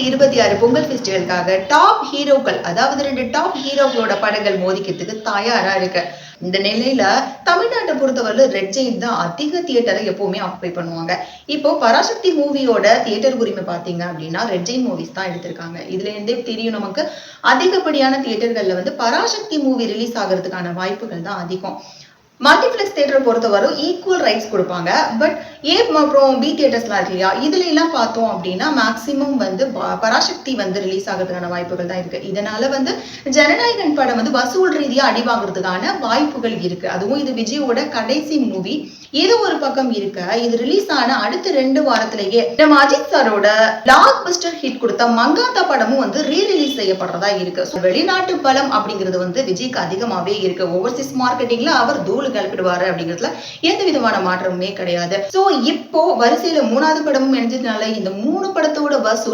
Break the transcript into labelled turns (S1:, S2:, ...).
S1: 2026 Pongal ஃபெஸ்டிவலுக்காக top ஹீரோக்கள், அதாவது 2 top ஹீரோக்களோட படங்கள் மோதிக்கிறதுக்கு தயாரா இருக்கு. இந்த நிலையில தமிழ்நாட்டை பொறுத்தவரை ரெட் ஜெயிண்ட் தான் அதிக தியேட்டரை எப்பவுமே ஆக்குபை பண்ணுவாங்க. இப்போ பராசக்தி மூவியோட தியேட்டர் உரிமை பாத்தீங்க அப்படின்னா ரெட் ஜெயிண்ட் மூவிஸ் தான் எடுத்திருக்காங்க. இதுல இருந்தே தெரியும் நமக்கு அதிகப்படியான தியேட்டர்கள்ல வந்து பராசக்தி மூவி ரிலீஸ் ஆகிறதுக்கான வாய்ப்புகள் தான் அதிகம். மல்டிபிளெக்ஸ் தியேட்டரை பொறுத்தவரை ஈக்குவல் ரைட்ஸ் கொடுப்பாங்க. பட் ஏ அப்புறம் பி தியேட்டர்ஸ்லாம் இருக்கு இல்லையா, இதுல எல்லாம் பார்த்தோம் அப்படின்னா மேக்சிமம் வந்து பராசக்தி வந்து ரிலீஸ் ஆகிறதுக்கான வாய்ப்புகள் தான் இருக்கு. இதனால வந்து ஜனநாயகன் படம் வந்து வசூல் ரீதியா அடி வாங்குறதுக்கான வாய்ப்புகள் இருக்கு. அதுவும் இது விஜயோட கடைசி மூவி. இது ஒரு பக்கம் இருக்க, இது ரிலீஸ் ஆன அடுத்த 2 வாரத்திலேயே நம்ம அஜித் சாரோட பிளாக் பஸ்டர் ஹிட் கொடுத்த மங்காத்தா படமும் வந்து ரீ ரிலீஸ் செய்யப்படுறதா இருக்கு. வெளிநாட்டு பலம் அப்படிங்கிறது வந்து விஜய்க்கு அதிகமாவே இருக்கு. ஓவர்சீஸ் மார்க்கெட்டிங்ல அவர் தூள் கிளப்பிடுவாரு அப்படிங்கிறதுல எந்த விதமான மாற்றமுமே கிடையாது. சோ இப்போ வரிசையில 3வது படமும் இணைஞ்சதுனால இந்த 3 படத்தோட வசூல்